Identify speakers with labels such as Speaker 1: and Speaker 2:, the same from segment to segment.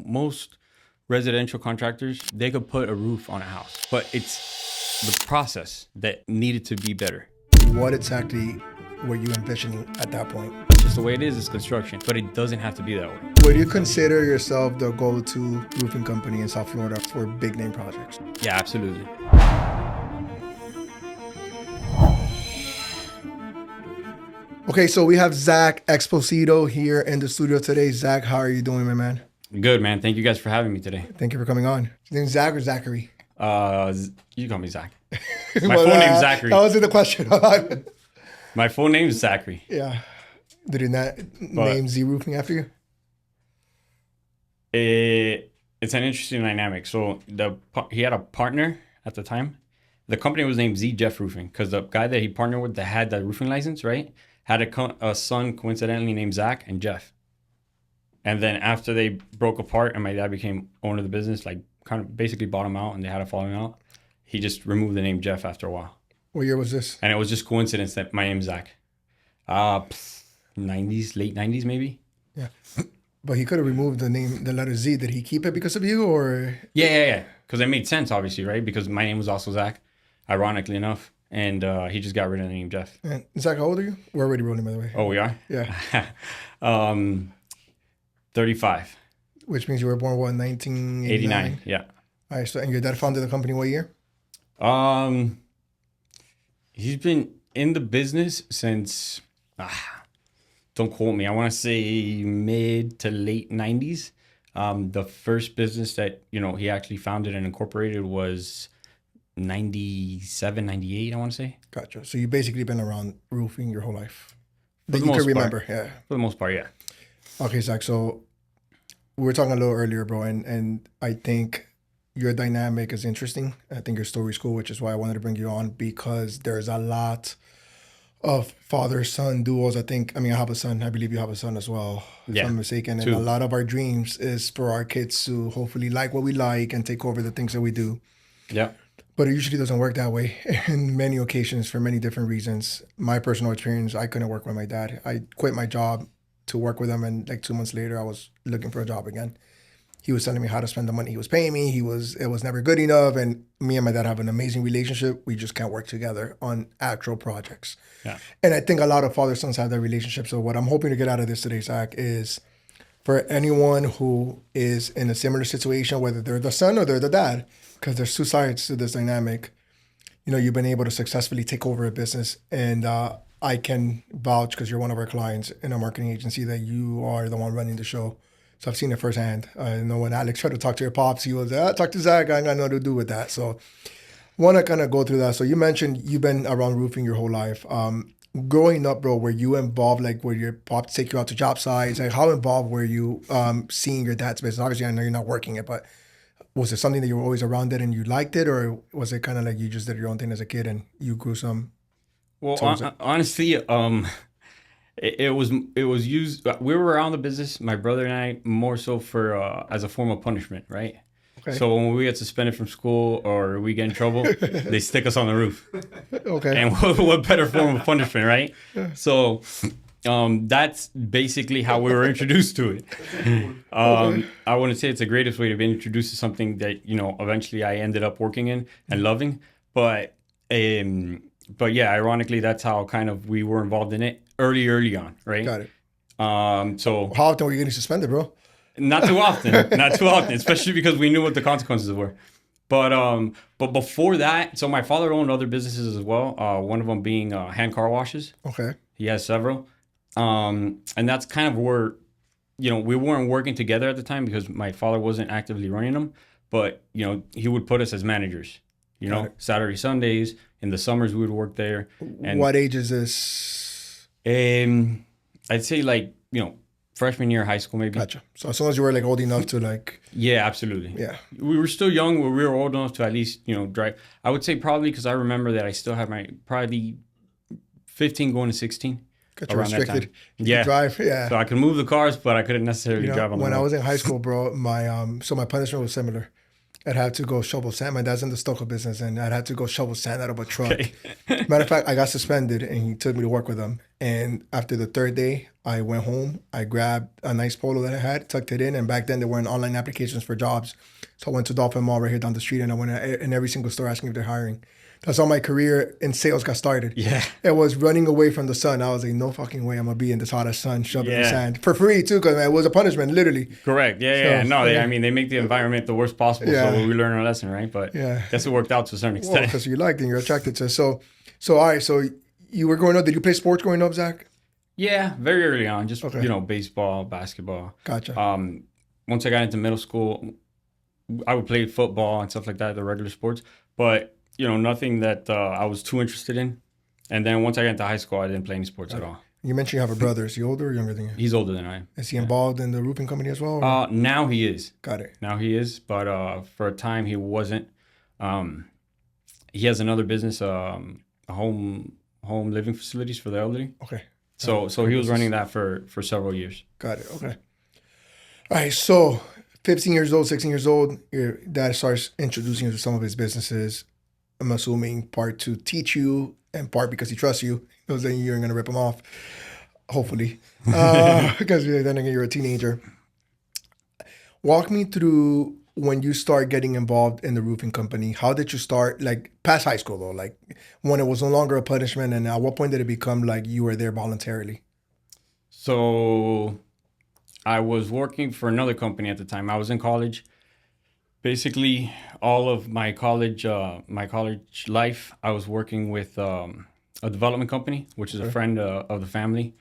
Speaker 1: most residential contractors, they could put a roof on a house, but it's the process that needed to be better.
Speaker 2: What exactly were you envisioning at that point?
Speaker 1: Just the way it is, it's construction, but it doesn't have to be that way.
Speaker 2: Would you consider yourself the go-to roofing company in South Florida for big name projects?
Speaker 1: Yeah, absolutely.
Speaker 2: Okay, so we have Zach Exposito here in the studio today. Zach, how are you doing, my man?
Speaker 1: Good, man. Thank you guys for having me today.
Speaker 2: Thank you for coming on. Your name's Zach or Zachary?
Speaker 1: You call me Zach. My full name's Zachary.
Speaker 2: That wasn't the question.
Speaker 1: My full name is Zachary.
Speaker 2: Yeah. Did he not name Z Roofing after you?
Speaker 1: It's an interesting dynamic. So he had a partner at the time. The company was named Z Jeff Roofing because the guy that he partnered with that had the roofing license, right, had a son coincidentally named Zach and Jeff. And then after they broke apart and my dad became owner of the business, like kind of basically bought him out and they had a falling out, he just removed the name Jeff after a while.
Speaker 2: What year was this?
Speaker 1: And it was just coincidence that my name's Zach. 90s, late 90s maybe.
Speaker 2: Yeah. But he could have removed the name, the letter Z. Did he keep it because of you or?
Speaker 1: Yeah. Because it made sense, obviously, right? Because my name was also Zach, ironically enough. And he just got rid of the name Jeff.
Speaker 2: And Zach, how old are you? We're already rolling, by the way.
Speaker 1: Oh, we are?
Speaker 2: Yeah.
Speaker 1: 35.
Speaker 2: Which means you were born, what, 1989?
Speaker 1: 89, yeah.
Speaker 2: All right, so, and your dad founded the company what year?
Speaker 1: He's been in the business since, don't quote me, I want to say mid to late 90s. The first business that, he actually founded and incorporated was 97, 98, I want to say.
Speaker 2: Gotcha. So you've basically been around roofing your whole life. That
Speaker 1: For the
Speaker 2: you can
Speaker 1: most
Speaker 2: remember,
Speaker 1: part.
Speaker 2: yeah.
Speaker 1: For the most part, yeah.
Speaker 2: Okay, Zach, so we were talking a little earlier, bro, and I think your dynamic is interesting. I think your story's cool, which is why I wanted to bring you on, because there's a lot of father-son duos. I have a son. I believe you have a son as well, if I'm mistaken. And a lot of our dreams is for our kids to hopefully like what we like and take over the things that we do.
Speaker 1: Yeah.
Speaker 2: But it usually doesn't work that way in many occasions for many different reasons. My personal experience, I couldn't work with my dad. I quit my job to work with him, and like 2 months later, I was looking for a job again. He was telling me how to spend the money he was paying me. It was never good enough, and me and my dad have an amazing relationship. We just can't work together on actual projects.
Speaker 1: Yeah.
Speaker 2: And I think a lot of father-sons have that relationship. So what I'm hoping to get out of this today, Zach, is for anyone who is in a similar situation, whether they're the son or they're the dad, because there's two sides to this dynamic. You've been able to successfully take over a business, and I can vouch, because you're one of our clients in our marketing agency, that you are the one running the show. So I've seen it firsthand. I know when Alex tried to talk to your pops, he was, talk to Zach, I ain't got nothing to do with that. So want to kind of go through that. So you mentioned you've been around roofing your whole life. Growing up, bro, were you involved, like, were your pops take you out to job sites? Like, how involved were you seeing your dad's business? Obviously, I know you're not working it, but was it something that you were always around it and you liked it? Or was it kind of like you just did your own thing as a kid and you grew some?
Speaker 1: Well, honestly, it was used. We were around the business, my brother and I, more so for as a form of punishment, right? Okay. So when we get suspended from school or we get in trouble, they stick us on the roof.
Speaker 2: Okay.
Speaker 1: And what better form of punishment, right? So that's basically how we were introduced to it. I wouldn't say it's the greatest way to be introduced to something that eventually I ended up working in and loving, but yeah, ironically, that's how kind of we were involved in it early on, right?
Speaker 2: Got it.
Speaker 1: So
Speaker 2: how often were you getting suspended, bro?
Speaker 1: Not too often, especially because we knew what the consequences were. But before that, so my father owned other businesses as well. One of them being hand car washes.
Speaker 2: Okay.
Speaker 1: He has several, and that's kind of where, we weren't working together at the time because my father wasn't actively running them. But he would put us as managers. Saturday, Sundays. In the summers, we would work there. And
Speaker 2: what age is this?
Speaker 1: I'd say freshman year of high school, maybe.
Speaker 2: Gotcha. So as long as you were old enough to
Speaker 1: Yeah, absolutely.
Speaker 2: Yeah.
Speaker 1: We were still young. We were old enough to at least, drive. I would say probably because I remember that I still had my probably 15 going to 16.
Speaker 2: Got you restricted.
Speaker 1: You could
Speaker 2: drive, yeah.
Speaker 1: So I could move the cars, but I couldn't necessarily drive on the road.
Speaker 2: When I was in high school, bro, my punishment was similar. I'd have to go shovel sand. My dad's in the stucco business, and I'd have to go shovel sand out of a truck. Okay. Matter of fact, I got suspended, and he took me to work with him. And after the third day, I went home. I grabbed a nice polo that I had, tucked it in, and back then there weren't online applications for jobs. So I went to Dolphin Mall right here down the street, and I went in every single store asking if they're hiring. That's how my career in sales got started.
Speaker 1: Yeah.
Speaker 2: It was running away from the sun. I was like, no fucking way I'm gonna be in this hot as sun, shoved in the
Speaker 1: Yeah.
Speaker 2: sand for free too, because it was a punishment, literally.
Speaker 1: Correct. Yeah,
Speaker 2: So,
Speaker 1: yeah. No,
Speaker 2: yeah.
Speaker 1: I mean, they make the environment the worst possible,
Speaker 2: Yeah.
Speaker 1: so we learn our lesson, right? But
Speaker 2: Yeah.
Speaker 1: guess it worked out to a certain
Speaker 2: Well,
Speaker 1: extent.
Speaker 2: because you liked it and you're attracted to it. So all right. So you were growing up. Did you play sports growing up, Zach?
Speaker 1: Yeah, very early on, just
Speaker 2: Okay.
Speaker 1: baseball, basketball.
Speaker 2: Gotcha.
Speaker 1: Once I got into middle school, I would play football and stuff like that, the regular sports, but nothing that I was too interested in. And then once I got into high school, I didn't play any sports at all.
Speaker 2: You mentioned you have a brother. Is he older or younger than you?
Speaker 1: He's older than I am.
Speaker 2: Is he involved in the roofing company as well? or-
Speaker 1: Now he is.
Speaker 2: Got it.
Speaker 1: Now he is, but for a time he wasn't. He has another business, a home living facilities for the elderly.
Speaker 2: Okay.
Speaker 1: So he was running that for several years.
Speaker 2: Got it. Okay. All right. So 15 years old, 16 years old, your dad starts introducing you to some of his businesses. I'm assuming part to teach you and part because he trusts you. He knows that you're going to rip him off, hopefully. Because then again, you're a teenager. Walk me through when you start getting involved in the roofing company. How did you start, like past high school though? Like when it was no longer a punishment, and at what point did it become like you were there voluntarily?
Speaker 1: So I was working for another company at the time. I was in college. Basically, all of my college life, I was working with a development company, which is a friend of the family.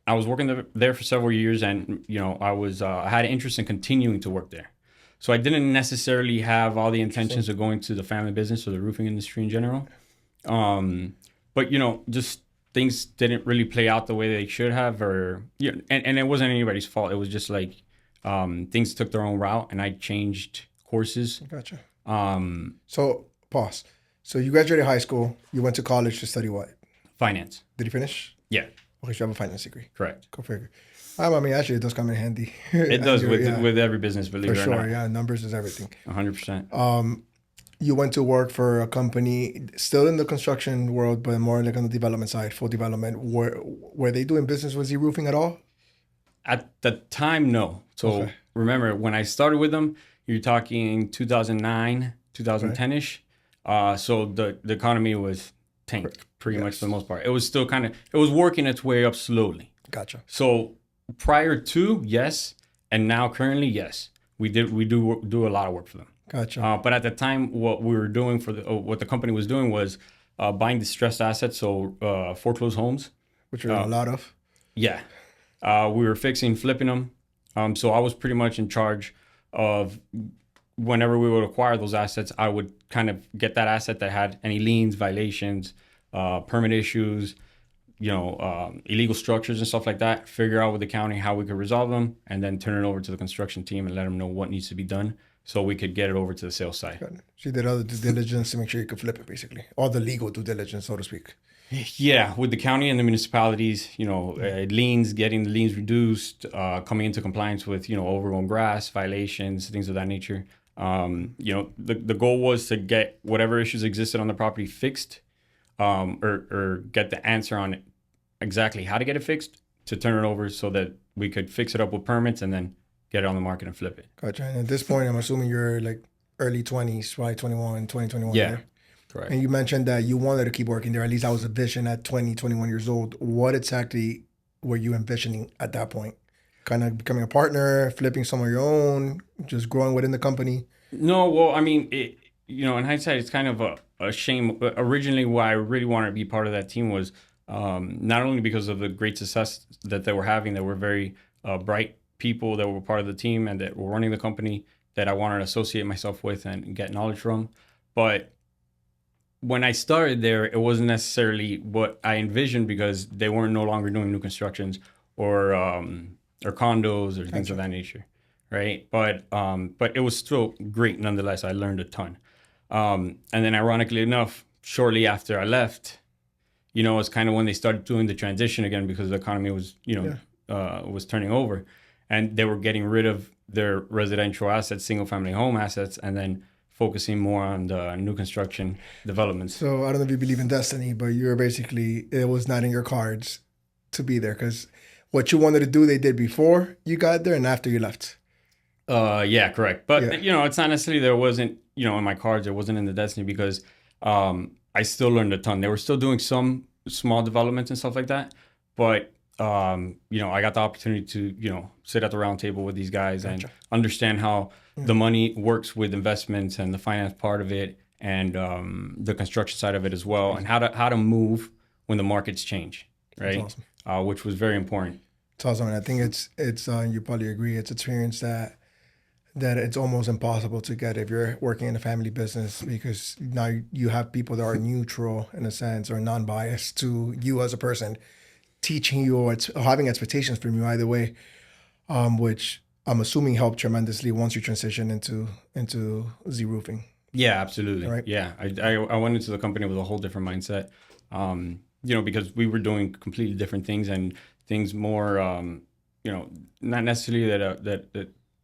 Speaker 1: I was working there for several years, and I had an interest in continuing to work there. So I didn't necessarily have all the intentions of going to the family business or the roofing industry in general. But just things didn't really play out the way they should have, and it wasn't anybody's fault. It was just like things took their own route, and I changed courses.
Speaker 2: Gotcha. So pause. So you graduated high school. You went to college to study what?
Speaker 1: Finance.
Speaker 2: Did you finish?
Speaker 1: Yeah.
Speaker 2: Okay, so you have a finance degree.
Speaker 1: Correct.
Speaker 2: Go figure. I mean, actually, it does come in handy.
Speaker 1: It does
Speaker 2: Yeah,
Speaker 1: with every business, believe
Speaker 2: for
Speaker 1: it or
Speaker 2: sure.
Speaker 1: not.
Speaker 2: Yeah, numbers is everything.
Speaker 1: 100%.
Speaker 2: You went to work for a company still in the construction world, but more like on the development side, full development. Were they doing business with Z Roofing at all?
Speaker 1: At the time, no. So
Speaker 2: Okay.
Speaker 1: remember, when I started with them, you're talking 2009, 2010-ish. So the economy was tanked pretty much for the most part. It was still it was working its way up slowly.
Speaker 2: Gotcha.
Speaker 1: So prior to, yes, and now currently, yes, we do a lot of work for them.
Speaker 2: Gotcha.
Speaker 1: But at the time, what we were doing what the company was doing was buying distressed assets, so foreclosed homes.
Speaker 2: Which are a lot of.
Speaker 1: Yeah, we were fixing, flipping them. So I was pretty much in charge of whenever we would acquire those assets, I would kind of get that asset that had any liens, violations, permit issues, illegal structures and stuff like that, figure out with the county how we could resolve them, and then turn it over to the construction team and let them know what needs to be done so we could get it over to the sales side.
Speaker 2: Got it. So you did all the due diligence to make sure you could flip it, basically. All the legal due diligence, so to speak.
Speaker 1: Yeah, with the county and the municipalities, liens, getting the liens reduced, coming into compliance with, overgrown grass, violations, things of that nature. The goal was to get whatever issues existed on the property fixed, or get the answer on exactly how to get it fixed, to turn it over so that we could fix it up with permits and then get it on the market and flip it.
Speaker 2: Gotcha. And at this point, I'm assuming you're like early 20s, right? 2021.
Speaker 1: Yeah.
Speaker 2: Right?
Speaker 1: Correct.
Speaker 2: And you mentioned that you wanted to keep working there. At least that was a vision at 20, 21 years old. What exactly were you envisioning at that point? Kind of becoming a partner, flipping some of your own, just growing within the company?
Speaker 1: No, well, I mean, in hindsight, it's kind of a shame. Originally, why I really wanted to be part of that team was not only because of the great success that they were having, that were very bright people that were part of the team and that were running the company that I wanted to associate myself with and get knowledge from, but when I started there, it wasn't necessarily what I envisioned because they weren't no longer doing new constructions or condos or things of that nature, right? But it was still great nonetheless. I learned a ton. And then ironically enough, shortly after I left, it's kind of when they started doing the transition again because the economy was, was turning over, and they were getting rid of their residential assets, single family home assets, and then focusing more on the new construction developments.
Speaker 2: So I don't know if you believe in destiny, but you're basically, it was not in your cards to be there because what you wanted to do, they did before you got there and after you left.
Speaker 1: Yeah, correct. But
Speaker 2: Yeah.
Speaker 1: you know, it's not necessarily there wasn't, you know, in my cards, it wasn't in the destiny because I still learned a ton. They were still doing some small developments and stuff like that, but you know, I got the opportunity to, you know, sit at the round table with these guys and
Speaker 2: Gotcha.
Speaker 1: understand how the money works with investments and the finance part of it and the construction side of it as well, and how to move when the markets change,
Speaker 2: That's
Speaker 1: right?
Speaker 2: awesome.
Speaker 1: Which was very important.
Speaker 2: It's awesome. And I think it's you probably agree, it's experience that it's almost impossible to get if you're working in a family business because now you have people that are neutral in a sense or non-biased to you as a person, teaching you or having expectations from you either way, which I'm assuming helped tremendously once you transition into Z roofing,
Speaker 1: Yeah, absolutely.
Speaker 2: right?
Speaker 1: Yeah, I went into the company with a whole different mindset, you know, because we were doing completely different things and things more, you know, not necessarily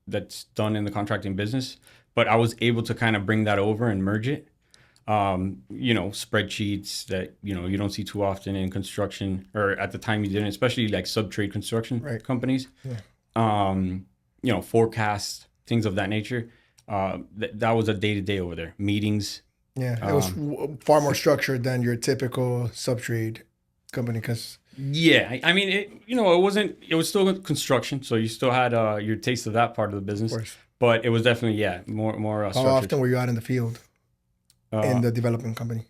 Speaker 1: that's done in the contracting business, but I was able to kind of bring that over and merge it. You know, spreadsheets that, you know, you don't see too often in construction, or at the time you didn't, especially like sub-trade construction
Speaker 2: Right.
Speaker 1: companies.
Speaker 2: Yeah.
Speaker 1: You know, forecasts, things of that nature. That was a day-to-day over there. Meetings.
Speaker 2: Yeah, it was far more structured than your typical subtrade company because,
Speaker 1: Yeah, I mean, you know, it was still construction, so you still had your taste of that part of the
Speaker 2: of
Speaker 1: business,
Speaker 2: course,
Speaker 1: but it was definitely, yeah, more
Speaker 2: how
Speaker 1: structured.
Speaker 2: often were you out in the field in
Speaker 1: Uh,
Speaker 2: the development company?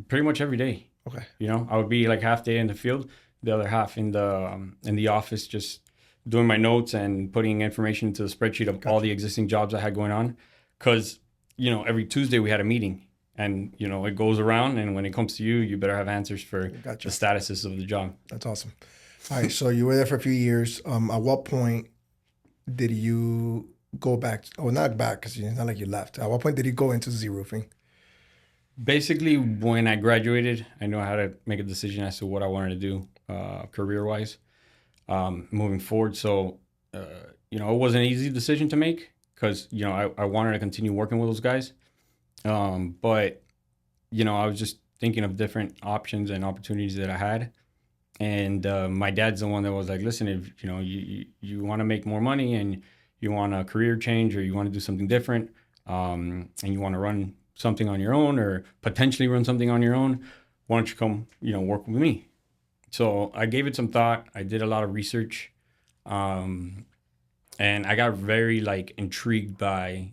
Speaker 1: Pretty much every day.
Speaker 2: Okay,
Speaker 1: You know, I would be like half day in the field, the other half in the office, just doing my notes and putting information into the spreadsheet of all
Speaker 2: gotcha.
Speaker 1: the existing jobs I had going on. Because, you know, every Tuesday we had a meeting, and you know it goes around, and when it comes to you, you better have answers for the
Speaker 2: Gotcha.
Speaker 1: statuses of the job.
Speaker 2: That's awesome. All right, so you were there for a few years. At what point did you go back? Oh, not back because it's not like you left. At what point did you go into Z roofing?
Speaker 1: Basically, when I graduated, I knew how to make a decision as to what I wanted to do career-wise, moving forward. So, you know, it was an easy decision to make because, you know, I wanted to continue working with those guys. But, you know, I was just thinking of different options and opportunities that I had. And my dad's the one that was like, listen, if, you know, you want to make more money and you want a career change or you want to do something different, and you want to run something on your own or potentially run something on your own, why don't you come, you know, work with me? So I gave it some thought. I did a lot of research, and I got very like intrigued by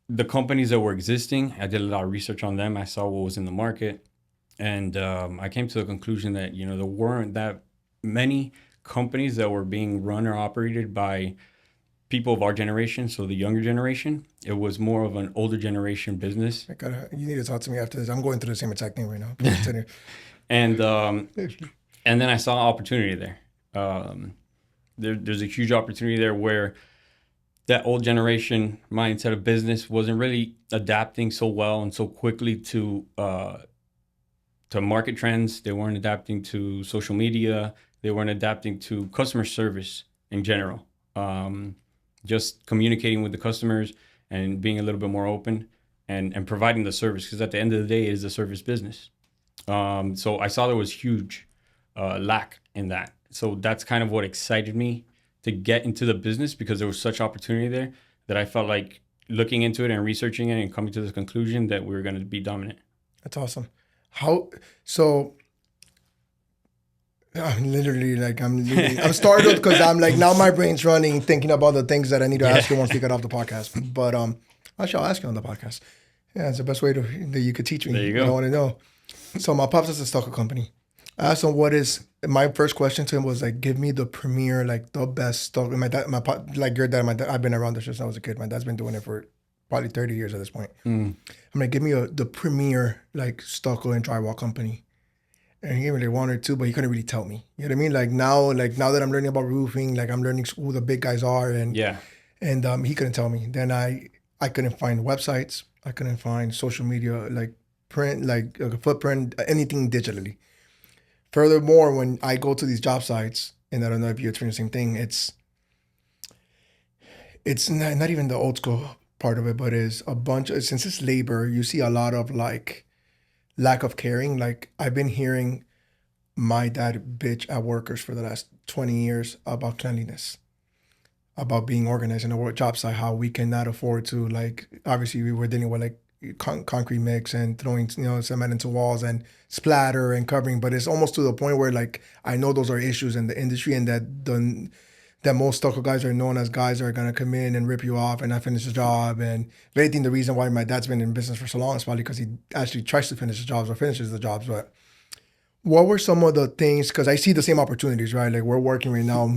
Speaker 1: the companies that were existing. I did a lot of research on them. I saw what was in the market, and I came to the conclusion that, you know, there weren't that many companies that were being run or operated by people of our generation, so the younger generation. It was more of an older generation business.
Speaker 2: You need to talk to me after this. I'm going through the same exact thing right now. Please continue.
Speaker 1: And and then I saw opportunity there. There's a huge opportunity there where that old generation mindset of business wasn't really adapting so well and so quickly to market trends. They weren't adapting to social media. They weren't adapting to customer service in general. Just communicating with the customers and being a little bit more open and providing the service, because at the end of the day, it is a service business. So I saw there was huge lack in that. So that's kind of what excited me to get into the business, because there was such opportunity there that I felt like looking into it and researching it and coming to the conclusion that we were going to be dominant.
Speaker 2: That's awesome. How so? I'm startled because I'm like, now my brain's running thinking about the things that I need to ask you once we get off the podcast. But I shall ask you on the podcast. Yeah, it's the best way that you could teach me.
Speaker 1: There you
Speaker 2: what I
Speaker 1: go.
Speaker 2: want to know. So my pops has a stucco company. I asked him what is my first question to him was like, give me the premier, like the best stucco. My dad, like your dad, my dad, I've been around this since I was a kid. My dad's been doing it for probably 30 years at this point. I'm like, give me the premier like stucco and drywall company. And he gave me like one or two, but he couldn't really tell me. You know what I mean? Like now that I'm learning about roofing, like I'm learning who the big guys are, and
Speaker 1: Yeah.
Speaker 2: he couldn't tell me. Then I couldn't find websites. I couldn't find social media, like print, like a footprint, anything digitally. Furthermore, when I go to these job sites, and I don't know if you experience the same thing, it's not even the old school part of it, but is a bunch of, since it's labor, you see a lot of like lack of caring. Like I've been hearing my dad bitch at workers for the last 20 years about cleanliness, about being organized in a work job site, how we cannot afford to, like, obviously we were dealing with like concrete mix and throwing, cement into walls and splatter and covering, but it's almost to the point where like, I know those are issues in the industry, and that most stucco guys are known as guys that are gonna come in and rip you off and not finish the job. And if anything, the reason why my dad's been in business for so long is probably because he actually tries to finish the jobs or finishes the jobs. But what were some of the things? Because I see the same opportunities, right? Like we're working right now,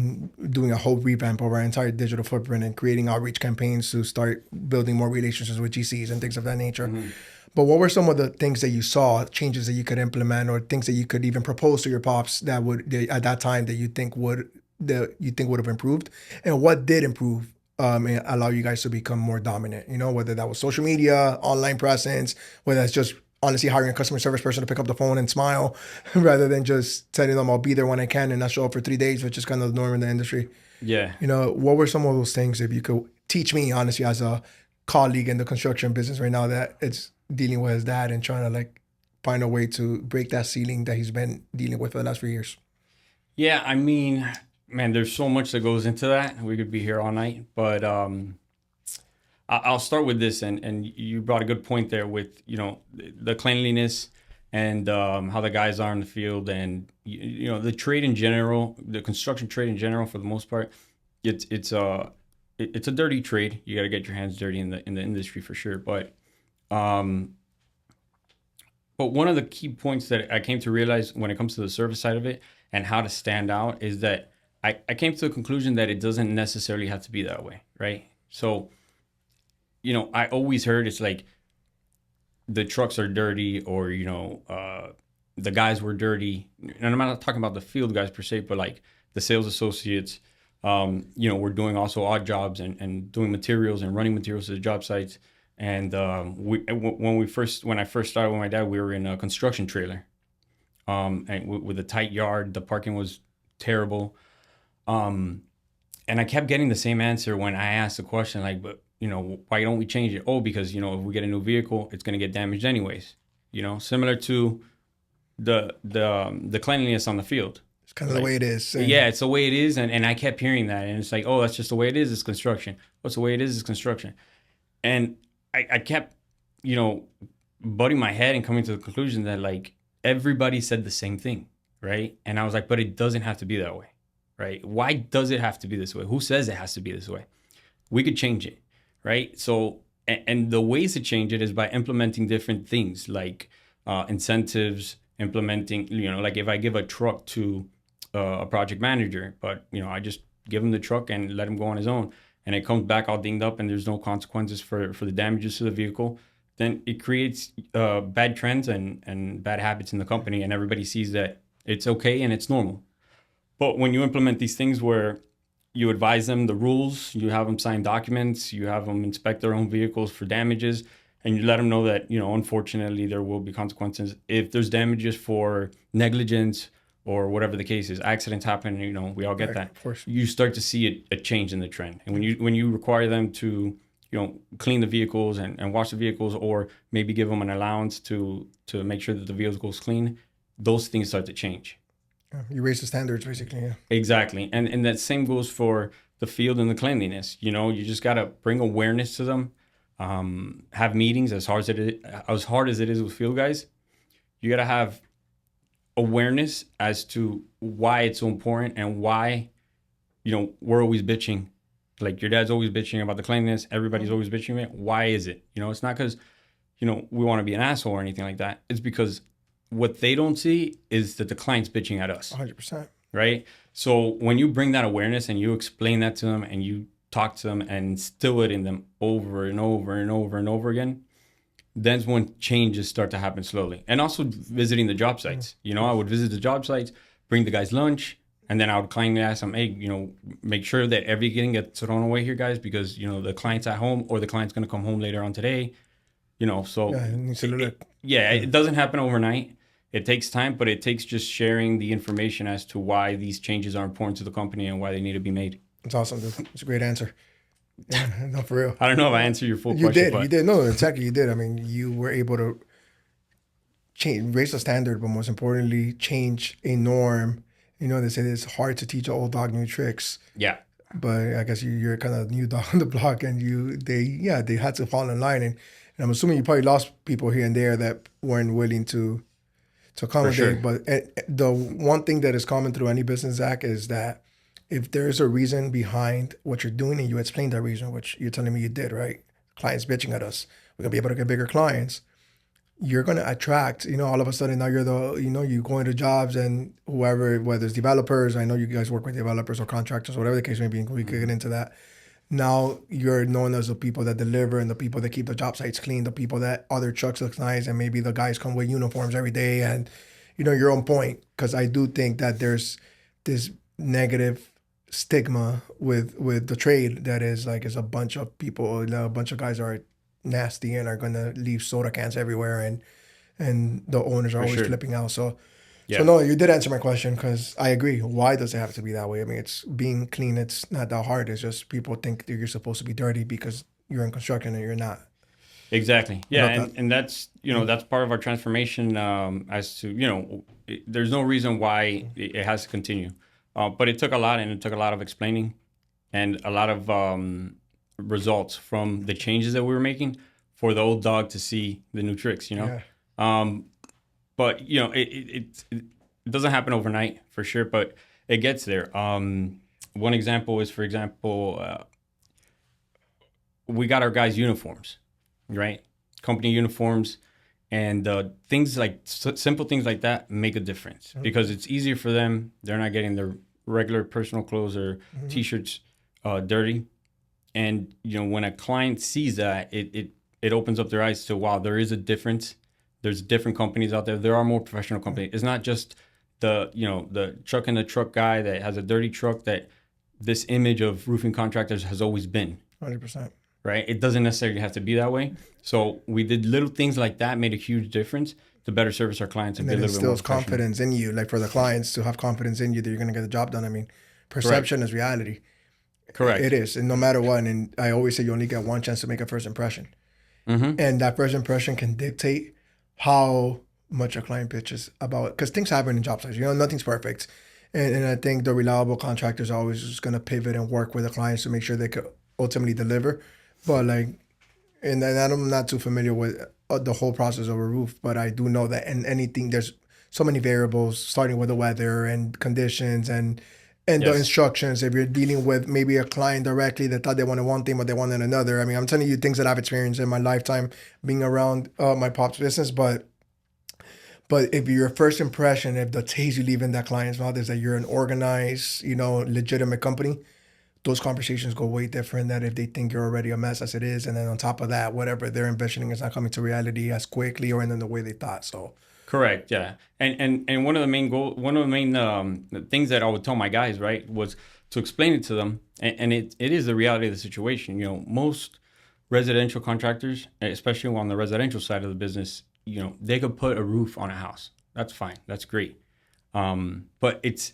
Speaker 2: doing a whole revamp of our entire digital footprint and creating outreach campaigns to start building more relationships with GCs and things of that nature. Mm-hmm. But what were some of the things that you saw, changes that you could implement, or things that you could even propose to your pops that would at that time that you think would have improved, and what did improve and allow you guys to become more dominant? Whether that was social media, online presence, whether that's just honestly hiring a customer service person to pick up the phone and smile rather than just telling them I'll be there when I can and not show up for 3 days, which is kind of the norm in the industry.
Speaker 1: Yeah.
Speaker 2: What were some of those things, if you could teach me, honestly, as a colleague in the construction business right now that it's dealing with his dad and trying to like find a way to break that ceiling that he's been dealing with for the last few years?
Speaker 1: Yeah, I mean, man, there's so much that goes into that. We could be here all night, but I'll start with this, and you brought a good point there with the cleanliness and how the guys are in the field, and the trade in general, the construction trade in general, for the most part, it's a dirty trade. You got to get your hands dirty in the industry for sure. But one of the key points that I came to realize when it comes to the service side of it and how to stand out is that I came to the conclusion that it doesn't necessarily have to be that way, right? So, I always heard it's like the trucks are dirty, or, the guys were dirty. And I'm not talking about the field guys per se, but like the sales associates, we're doing also odd jobs and doing materials and running materials to the job sites. And when I first started with my dad, we were in a construction trailer, and with a tight yard. The parking was terrible. And I kept getting the same answer when I asked the question, like, but, why don't we change it? Oh, because, if we get a new vehicle, it's going to get damaged anyways. Similar to the cleanliness on the field.
Speaker 2: It's kind of the way it is.
Speaker 1: Yeah, it's the way it is. And I kept hearing that. And it's like, oh, that's just the way it is. It's construction. What's the way it is? It's construction. And I kept, butting my head and coming to the conclusion that, like, everybody said the same thing, right? And I was like, but it doesn't have to be that way, right? Why does it have to be this way? Who says it has to be this way? We could change it, right? So, and the ways to change it is by implementing different things, like incentives, implementing, like if I give a truck to a project manager, but, I just give him the truck and let him go on his own, and it comes back all dinged up and there's no consequences for the damages to the vehicle, then it creates bad trends and bad habits in the company, and everybody sees that it's okay and it's normal. But when you implement these things where you advise them the rules, you have them sign documents, you have them inspect their own vehicles for damages, and you let them know that, unfortunately, there will be consequences if there's damages for negligence or whatever the case is. Accidents happen, we all get
Speaker 2: right,
Speaker 1: that.
Speaker 2: Of course.
Speaker 1: You start to see a change in the trend. And when you require them to, clean the vehicles and wash the vehicles, or maybe give them an allowance to make sure that the vehicle's clean, those things start to change.
Speaker 2: You raise the standards, basically, yeah.
Speaker 1: Exactly. And that same goes for the field and the cleanliness. You just got to bring awareness to them. Have meetings as hard as it is with field guys. You got to have awareness as to why it's so important and why, we're always bitching. Like, your dad's always bitching about the cleanliness. Everybody's always bitching about it. Why is it? It's not because, we want to be an asshole or anything like that. It's because what they don't see is that the client's bitching at us.
Speaker 2: 100%.
Speaker 1: Right? So when you bring that awareness and you explain that to them and you talk to them and instill it in them over and over and over and over again, that's when changes start to happen slowly. And also visiting the job sites. I would visit the job sites, bring the guys lunch, and then I would kindly ask them, hey, make sure that everything gets thrown away here, guys, because, the client's at home or the client's going to come home later on today. So it doesn't happen overnight. It takes time, but it takes just sharing the information as to why these changes are important to the company and why they need to be made.
Speaker 2: That's awesome, dude. It's a great answer. Yeah, no, for real.
Speaker 1: I don't know if I answered your full
Speaker 2: You
Speaker 1: question,
Speaker 2: did. You
Speaker 1: but
Speaker 2: did. No, exactly. You did. I mean, you were able to change, raise the standard, but most importantly, change a norm. You know, they say it's hard to teach an old dog new tricks,
Speaker 1: yeah,
Speaker 2: but I guess you're kind of new dog on the block, and they had to fall in line, and I'm assuming you probably lost people here and there that weren't willing to
Speaker 1: for
Speaker 2: accommodate.
Speaker 1: sure.
Speaker 2: But the one thing that is common through any business, Zach, is that if there's a reason behind what you're doing and you explain that reason, which you're telling me you did, right? Clients bitching at us, we're gonna be able to get bigger clients. You're gonna attract, all of a sudden now you're you go into jobs and whoever, whether it's developers, I know you guys work with developers or contractors, whatever the case may be, we could get into that. Now you're known as the people that deliver and the people that keep the job sites clean, the people that other trucks look nice, and maybe the guys come with uniforms every day, and you're on point. Because I do think that there's this negative stigma with the trade that is a bunch of people, a bunch of guys are nasty and are gonna leave soda cans everywhere, and the owners are
Speaker 1: For
Speaker 2: always
Speaker 1: sure.
Speaker 2: flipping out. So
Speaker 1: Yeah.
Speaker 2: no, you did answer my question because I agree. Why does it have to be that way? I mean, it's being clean. It's not that hard. It's just people think that you're supposed to be dirty because you're in construction and you're not.
Speaker 1: Exactly.
Speaker 2: I
Speaker 1: Yeah,
Speaker 2: love that.
Speaker 1: and that's that's part of our transformation. As to there's no reason why it has to continue, but it took a lot, and it took a lot of explaining, and a lot of results from the changes that we were making for the old dog to see the new tricks.
Speaker 2: Yeah.
Speaker 1: Um, but it doesn't happen overnight for sure, but it gets there. One example is, for example, we got our guys uniforms, right? Company uniforms, and things like simple things like that make a difference because it's easier for them. They're not getting their regular personal clothes or t-shirts dirty, and when a client sees that, it opens up their eyes to, wow, there is a difference. There's different companies out there. There are more professional companies. It's not just the truck in the truck guy that has a dirty truck that this image of roofing contractors has always been.
Speaker 2: 100%.
Speaker 1: Right? It doesn't necessarily have to be that way. So we did little things like that, made a huge difference to better service our clients and
Speaker 2: And
Speaker 1: be a
Speaker 2: then
Speaker 1: little bit more
Speaker 2: instills
Speaker 1: professional.
Speaker 2: confidence in you, like for the clients to have confidence in you that you're going to get the job done. I mean, perception is reality.
Speaker 1: Correct.
Speaker 2: It is. And no matter what, and I always say you only get one chance to make a first impression.
Speaker 1: Mm-hmm.
Speaker 2: And that first impression can dictate how much a client pitches about it. Because things happen in job sites. Nothing's perfect. And I think the reliable contractors are always just going to pivot and work with the clients to make sure they could ultimately deliver. But and I'm not too familiar with the whole process of a roof, but I do know that in anything, there's so many variables, starting with the weather and conditions and the
Speaker 1: Yes.
Speaker 2: instructions. If you're dealing with maybe a client directly that thought they wanted one thing, but they wanted another. I mean, I'm telling you things that I've experienced in my lifetime being around my pop's business, but if your first impression, if the taste you leave in that client's mouth is that you're an organized, legitimate company, those conversations go way different than if they think you're already a mess as it is. And then on top of that, whatever they're envisioning is not coming to reality as quickly or in the way they thought. So,
Speaker 1: Correct. Yeah. And one of the main things that I would tell my guys, right, was to explain it to them. And it is the reality of the situation. Most residential contractors, especially on the residential side of the business, they could put a roof on a house. That's fine. That's great. But it's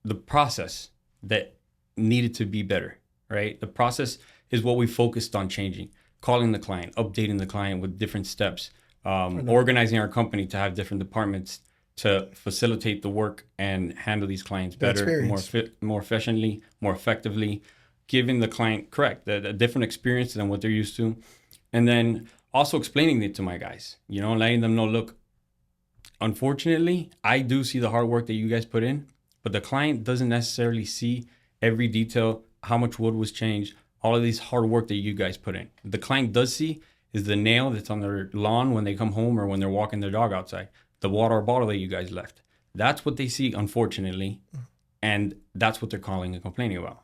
Speaker 1: the process that needed to be better, right? The process is what we focused on changing, calling the client, updating the client with different steps, organizing our company to have different departments to facilitate the work and handle these clients
Speaker 2: the
Speaker 1: better,
Speaker 2: experience.
Speaker 1: more efficiently, more effectively, giving the client a different experience than what they're used to. And then also explaining it to my guys, letting them know, look, unfortunately, I do see the hard work that you guys put in, but the client doesn't necessarily see every detail, how much wood was changed, all of these hard work that you guys put in. The client does see is the nail that's on their lawn when they come home or when they're walking their dog outside, the water bottle that you guys left. That's what they see, unfortunately, and that's what they're calling and complaining about.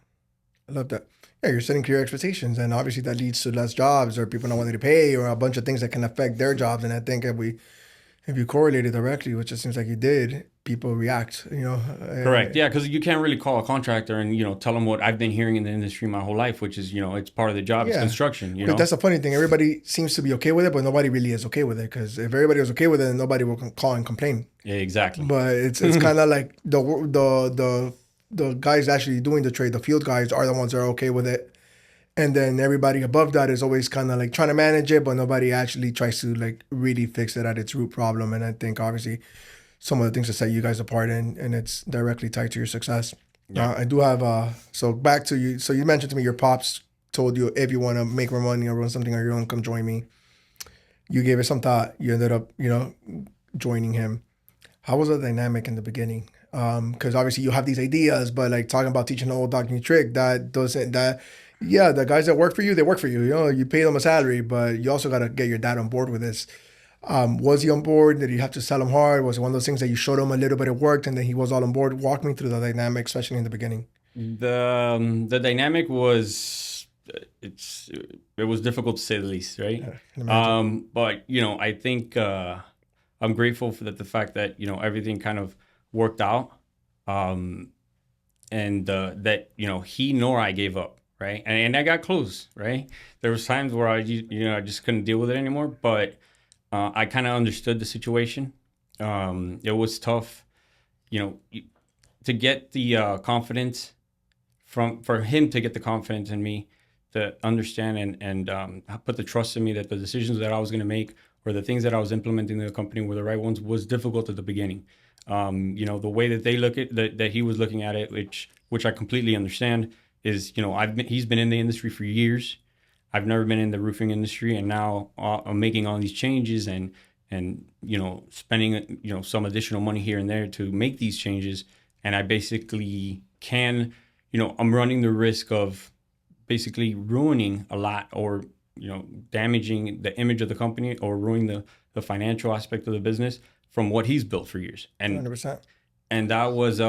Speaker 2: I love that. Yeah, you're setting clear expectations, and obviously that leads to less jobs or people not wanting to pay or a bunch of things that can affect their jobs. And I think if you correlate it directly, which it seems like you did, people react.
Speaker 1: Correct. Yeah, because you can't really call a contractor and tell them what I've been hearing in the industry my whole life, which is it's part of the job. It's
Speaker 2: Yeah.
Speaker 1: construction.
Speaker 2: But that's the funny thing. Everybody seems to be okay with it, but nobody really is okay with it. Because if everybody was okay with it, then nobody will call and complain.
Speaker 1: Yeah, exactly.
Speaker 2: But it's kind of like the guys actually doing the trade, the field guys are the ones that are okay with it. And then everybody above that is always kind of like trying to manage it, but nobody actually tries to like really fix it at its root problem. And I think obviously some of the things that set you guys apart, and it's directly tied to your success.
Speaker 1: Yeah.
Speaker 2: I do have so back to you. So you mentioned to me your pops told you if you want to make more money or run something on your own, come join me. You gave it some thought. You ended up, joining him. How was the dynamic in the beginning? Because obviously you have these ideas, but like talking about teaching the old dog new trick, that doesn't that. Yeah, the guys that work for you, they work for you. You pay them a salary, but you also got to get your dad on board with this. Was he on board? Did you have to sell him hard? Was it one of those things that you showed him a little bit it worked and then he was all on board? Walk me through the dynamic, especially in the beginning.
Speaker 1: The dynamic was it was difficult to say the least, right?
Speaker 2: Yeah, I can imagine.
Speaker 1: But I think I'm grateful for the fact that everything kind of worked out, and that he nor I gave up, right? And I got close, right? There was times where I just couldn't deal with it anymore, but I kind of understood the situation. It was tough, to get the confidence for him to get the confidence in me to understand and put the trust in me that the decisions that I was going to make or the things that I was implementing in the company were the right ones was difficult at the beginning. The way that they look at that he was looking at it, which I completely understand, is he's been in the industry for years. I've never been in the roofing industry, and now I'm making all these changes and spending some additional money here and there to make these changes, and I basically I'm running the risk of basically ruining a lot or damaging the image of the company or ruining the financial aspect of the business from what he's built for years. And
Speaker 2: 100%.
Speaker 1: and that was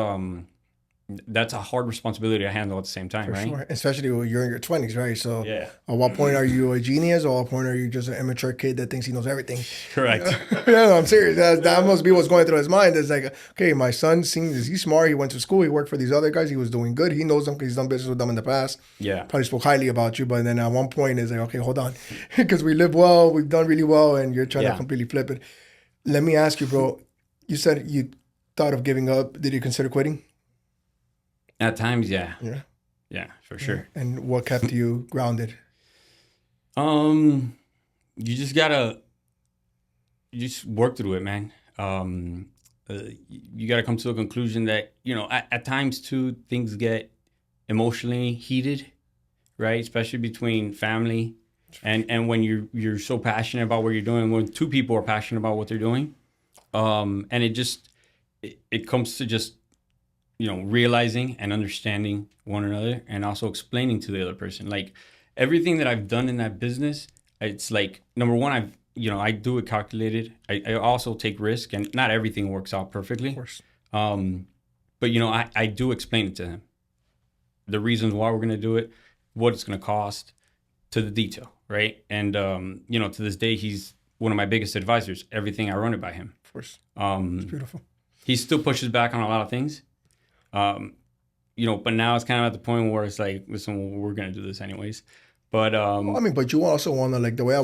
Speaker 1: that's a hard responsibility to handle at the same time,
Speaker 2: For
Speaker 1: right?
Speaker 2: sure. Especially when you're in your 20s, right? So
Speaker 1: Yeah.
Speaker 2: at what point are you a genius or at what point are you just an immature kid that thinks he knows everything?
Speaker 1: Correct.
Speaker 2: Yeah, no, I'm serious. That must be what's going through his mind. It's like, okay, my son seems he's smart. He went to school. He worked for these other guys. He was doing good. He knows them because he's done business with them in the past.
Speaker 1: Yeah.
Speaker 2: Probably spoke highly about you. But then at one point, it's like, okay, hold on. Because we live well. We've done really well. And you're trying to completely flip it. Let me ask you, bro. You said you thought of giving up. Did you consider quitting?
Speaker 1: At times, yeah.
Speaker 2: Yeah.
Speaker 1: Yeah, for sure.
Speaker 2: And what kept you grounded?
Speaker 1: You just work through it, man. You gotta come to a conclusion that at times too things get emotionally heated, right? Especially between family and when you're so passionate about what you're doing. When two people are passionate about what they're doing, and it comes to just realizing and understanding one another and also explaining to the other person. Like everything that I've done in that business, it's like, number one, I do it calculated. I also take risk and not everything works out perfectly.
Speaker 2: Of course.
Speaker 1: But I do explain it to him. The reasons why we're going to do it, what it's going to cost to the detail. Right. And, to this day, he's one of my biggest advisors. Everything I run it by him.
Speaker 2: Of course. It's beautiful.
Speaker 1: He still pushes back on a lot of things. But now it's kind of at the point where it's like, listen, we're gonna do this anyways. But
Speaker 2: but you also want to, like, the way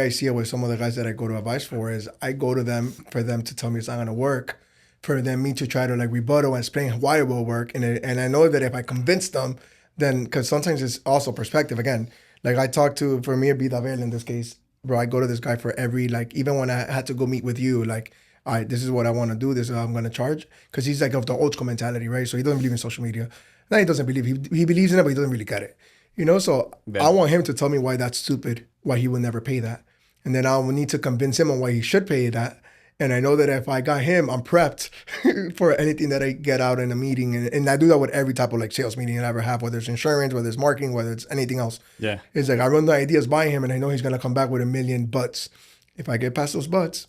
Speaker 2: I see it with some of the guys that I go to advice for is I go to them for them to tell me it's not gonna work, for them me to try to like rebuttal and explain why it will work, and I know that if I convince them, then because sometimes it's also perspective again. Like I talk to, for me, it'd be Davel in this case, bro. I go to this guy for every, like, even when I had to go meet with you, like, all right, this is what I want to do. This is how I'm going to charge. Because he's like of the old school mentality, right? So he doesn't believe in social media. No, he doesn't believe. He believes in it, but he doesn't really get it. So
Speaker 1: Yeah.
Speaker 2: I want him to tell me why that's stupid, why he would never pay that. And then I will need to convince him on why he should pay that. And I know that if I got him, I'm prepped for anything that I get out in a meeting. And I do that with every type of like sales meeting I ever have, whether it's insurance, whether it's marketing, whether it's anything else.
Speaker 1: Yeah.
Speaker 2: It's like I run the ideas by him and I know he's going to come back with a million buts. If I get past those buts,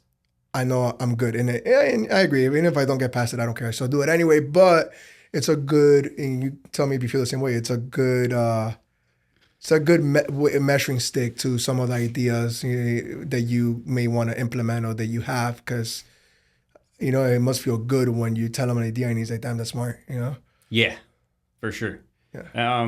Speaker 2: I know I'm good. And I agree. Even if I don't get past it, I don't care. I still do it anyway. But it's a good, and you tell me if you feel the same way, it's a good measuring stick to some of the ideas that you may want to implement or that you have. Because, it must feel good when you tell him an idea and he's like, damn, that's smart,
Speaker 1: Yeah, for sure.
Speaker 2: Yeah.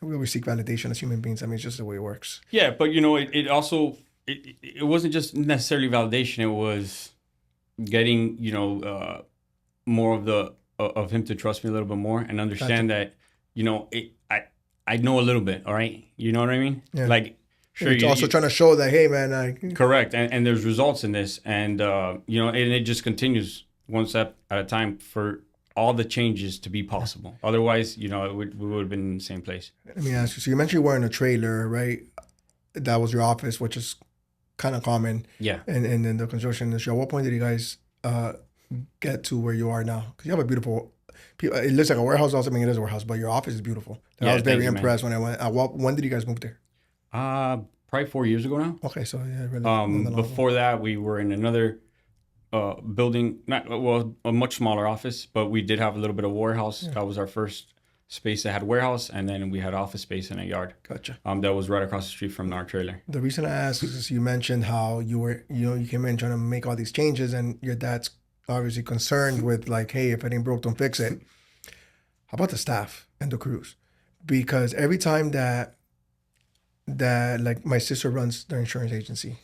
Speaker 2: We always seek validation as human beings. I mean, it's just the way it works.
Speaker 1: Yeah, but it also... It wasn't just necessarily validation. It was getting, more of him to trust me a little bit more and understand that, I know a little bit. All right, you know what I mean?
Speaker 2: Yeah.
Speaker 1: Like, sure,
Speaker 2: It's also trying to show that, hey, man,
Speaker 1: correct, and there's results in this, and and it just continues one step at a time for all the changes to be possible. Otherwise, we would have been in the same place.
Speaker 2: let me ask you. So you mentioned you were in a trailer, right? That was your office, which is kind of common
Speaker 1: Yeah.
Speaker 2: in the construction industry. At what point did you guys get to where you are now? Because you have a beautiful. It looks like a warehouse. Also, I mean, it is a warehouse, but your office is beautiful. And I
Speaker 1: Yeah,
Speaker 2: was
Speaker 1: thank
Speaker 2: very
Speaker 1: you, man.
Speaker 2: impressed when I went. When did you guys move there?
Speaker 1: Probably 4 years ago now.
Speaker 2: Okay, so yeah, really. Not that long ago.
Speaker 1: Before that, we were in another building, not well, a much smaller office, but we did have a little bit of warehouse. That was our first space that had warehouse, and then we had office space in a yard.
Speaker 2: Gotcha.
Speaker 1: That was right across the street from our trailer.
Speaker 2: The reason I asked is you mentioned how you came in trying to make all these changes, and your dad's obviously concerned with like, hey, if it ain't broke, don't fix it. How about the staff and the crews? Because every time that like my sister runs their insurance agency,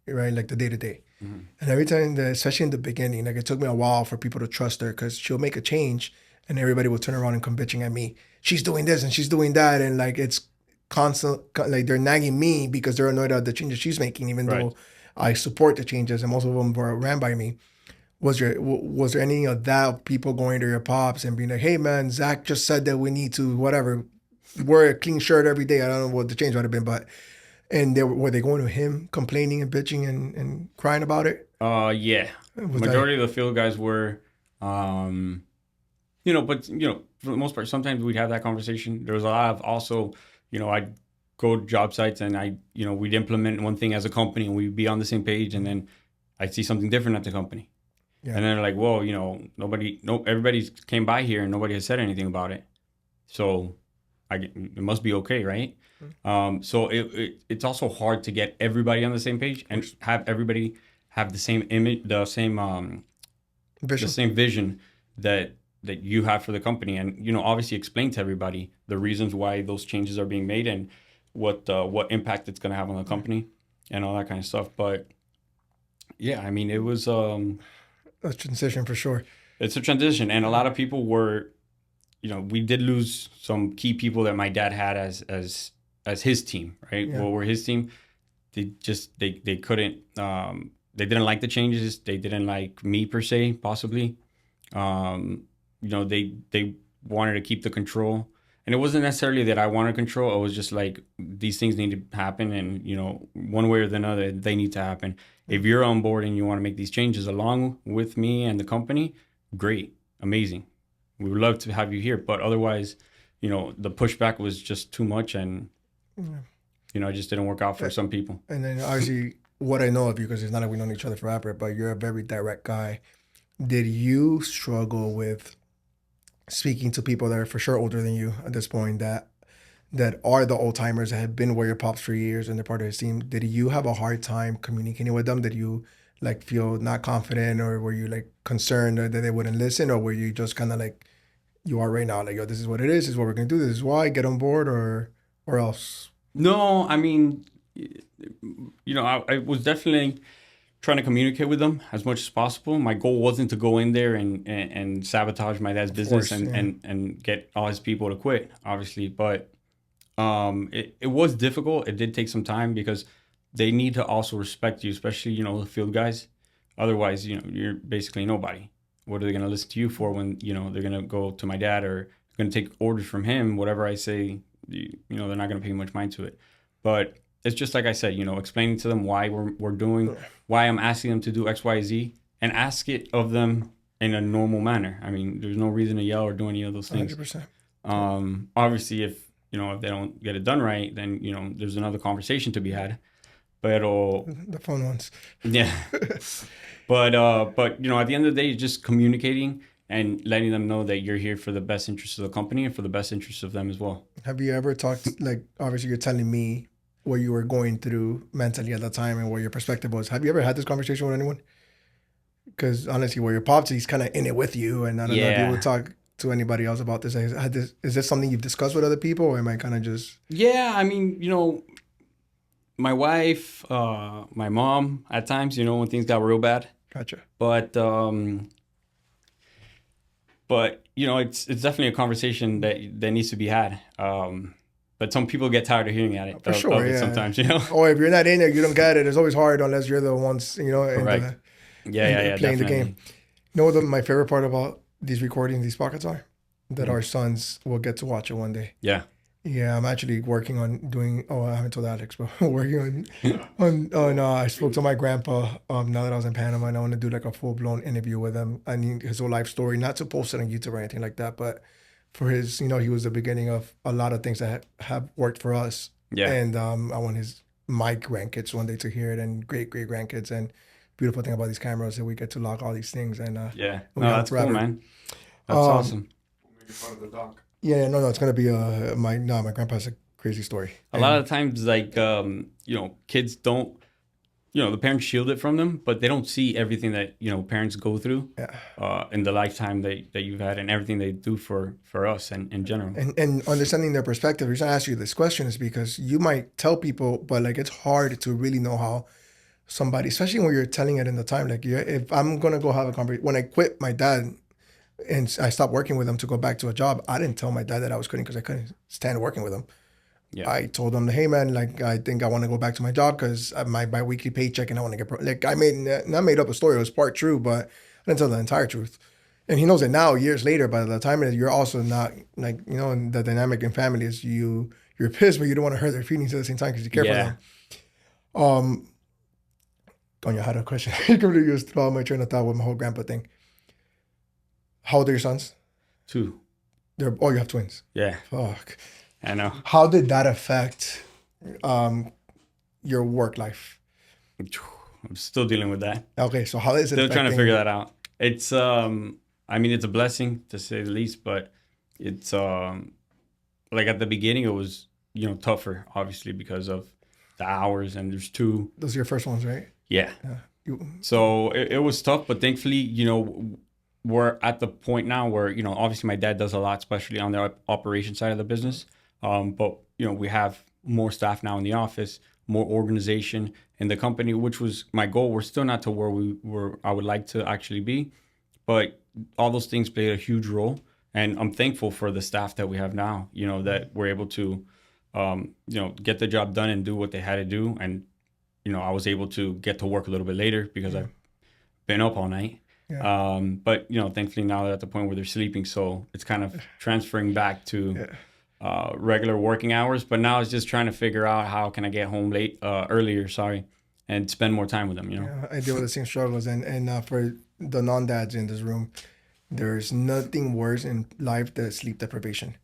Speaker 2: right? Like the day to day. And every time that, especially in the beginning, like it took me a while for people to trust her because she'll make a change and everybody will turn around and come bitching at me. She's doing this and she's doing that. And like it's constant, like they're nagging me because they're annoyed at the changes she's making, even though I support the changes and most of them were ran by me. Was there any of that, people going to your pops and being like, hey man, Zach just said that we need to whatever, wear a clean shirt every day. I don't know what the change would have been, but and were they going to him complaining and bitching and crying about it?
Speaker 1: Yeah. Majority of the field guys were, but for the most part, sometimes we'd have that conversation. There was a lot of also, I'd go to job sites and we'd implement one thing as a company and we'd be on the same page, and then I'd see something different at the company. Yeah. And then they're like, well, everybody came by here and nobody has said anything about it. So it must be okay, right? So it's also hard to get everybody on the same page and have everybody have the same image, the same vision that you have for the company, and obviously explain to everybody the reasons why those changes are being made and what impact it's going to have on the company and all that kind of stuff. But yeah, I mean, it was
Speaker 2: a transition for sure.
Speaker 1: It's a transition, and a lot of people were, we did lose some key people that my dad had as his team, right? Yeah. Well, were his team. They couldn't. They didn't like the changes. They didn't like me per se, possibly. They wanted to keep the control, and it wasn't necessarily that I wanted control. It was just like these things need to happen, and one way or the other, they need to happen. If you're on board and you want to make these changes along with me and the company, great, amazing. We would love to have you here, but otherwise, the pushback was just too much, and it just didn't work out for some people.
Speaker 2: And then obviously, what I know of you, because it's not like we known each other forever, but you're a very direct guy. Did you struggle with speaking to people that are for sure older than you at this point, that are the old timers that have been with your pops for years and they're part of his team? Did you have a hard time communicating with them? Did you like feel not confident, or were you like concerned that they wouldn't listen, or were you just kind of like you are right now, like, yo, this is what it is, this is what we're gonna do, this is why, get on board, or else?
Speaker 1: No, I mean, I was definitely trying to communicate with them as much as possible. My goal wasn't to go in there and sabotage my dad's business and get all his people to quit, obviously. But it was difficult. It did take some time because they need to also respect you, especially, the field guys. Otherwise, you're basically nobody. What are they going to listen to you for when, they're going to go to my dad or going to take orders from him? Whatever I say, they're not going to pay much mind to it. But it's just like I said, explaining to them why we're doing, why I'm asking them to do X, Y, Z, and ask it of them in a normal manner. I mean, there's no reason to yell or do any of those things.
Speaker 2: 100%.
Speaker 1: Obviously, if they don't get it done right, then, there's another conversation to be had. Pero,
Speaker 2: the fun ones.
Speaker 1: Yeah. But at the end of the day, just communicating and letting them know that you're here for the best interests of the company and for the best interests of them as well.
Speaker 2: Have you ever talked, like, obviously you're telling me what you were going through mentally at that time and what your perspective was. Have you ever had this conversation with anyone? Because honestly, where your pops, he's kind of in it with you, and I don't know if you would talk to anybody else about this. Is this something you've discussed with other people, or am I kind of just...
Speaker 1: Yeah, I mean, my wife, my mom, at times, when things got real bad.
Speaker 2: Gotcha.
Speaker 1: But it's definitely a conversation that needs to be had. but some people get tired of hearing
Speaker 2: For sure,
Speaker 1: of it
Speaker 2: yeah.
Speaker 1: sometimes, you know.
Speaker 2: Or if you're not in it, you don't get it. It's always hard unless you're the ones,
Speaker 1: Correct. Yeah, yeah, yeah,
Speaker 2: playing the game.
Speaker 1: definitely.
Speaker 2: You know what my favorite part about these recordings, these pockets are? That
Speaker 1: Mm.
Speaker 2: our sons will get to watch it one day.
Speaker 1: Yeah.
Speaker 2: Yeah, I'm actually working on doing. Oh, I haven't told Alex, but working on. I spoke to my grandpa. Now that I was in Panama, and I want to do like a full blown interview with him. I need his whole life story, not to post it on YouTube or anything like that, but for his, he was the beginning of a lot of things that have worked for us.
Speaker 1: Yeah.
Speaker 2: And I want my grandkids one day to hear it, and great great grandkids. And beautiful thing about these cameras that we get to log all these things, and
Speaker 1: Yeah.
Speaker 2: we
Speaker 1: No,
Speaker 2: have
Speaker 1: that's cool,
Speaker 2: forever.
Speaker 1: man. That's awesome.
Speaker 3: Maybe part of the doc.
Speaker 2: Yeah, no, it's gonna be my grandpa has a crazy story.
Speaker 1: A lot of times, like, kids don't, the parents shield it from them, but they don't see everything that, parents go through in the lifetime that you've had and everything they do for us and in general.
Speaker 2: And understanding their perspective. The reason I ask you this question is because you might tell people, but like it's hard to really know how somebody, especially when you're telling it in the time. Like, if I'm gonna go have a conversation, when I quit my dad and I stopped working with him to go back to a job, I didn't tell my dad that I was quitting because I couldn't stand working with him.
Speaker 1: Yeah.
Speaker 2: I told him, hey man, like I think I want to go back to my job because my biweekly paycheck and I want to get like I made up a story. It was part true, but I didn't tell the entire truth. And he knows it now, years later. By the time you're also not like and the dynamic in family is you're pissed, but you don't want to hurt their feelings at the same time because you care for them. Tonya had a question. I completely just throw out my train of thought with my whole grandpa thing. How old are your sons?
Speaker 1: 2.
Speaker 2: You have twins.
Speaker 1: Yeah.
Speaker 2: Fuck.
Speaker 1: I know.
Speaker 2: How did that affect your work life?
Speaker 1: I'm still dealing with that.
Speaker 2: Okay, so how is it
Speaker 1: Still trying to figure that out. It's it's a blessing to say the least, but it's like at the beginning it was tougher, obviously, because of the hours, and there's 2.
Speaker 2: Those are your first ones, right?
Speaker 1: Yeah. So it was tough, but thankfully, we're at the point now where, obviously my dad does a lot, especially on the operation side of the business. But, we have more staff now in the office, more organization in the company, which was my goal. We're still not to where I would like to actually be, but all those things played a huge role. And I'm thankful for the staff that we have now, that we're able to, get the job done and do what they had to do. And, I was able to get to work a little bit later because I've been up all night.
Speaker 2: Yeah.
Speaker 1: But thankfully now they're at the point where they're sleeping, so it's kind of transferring back to regular working hours. But now it's just trying to figure out how can I get home earlier, and spend more time with them.
Speaker 2: Yeah, I deal with the same struggles, and for the non-dads in this room, there's nothing worse in life than sleep deprivation.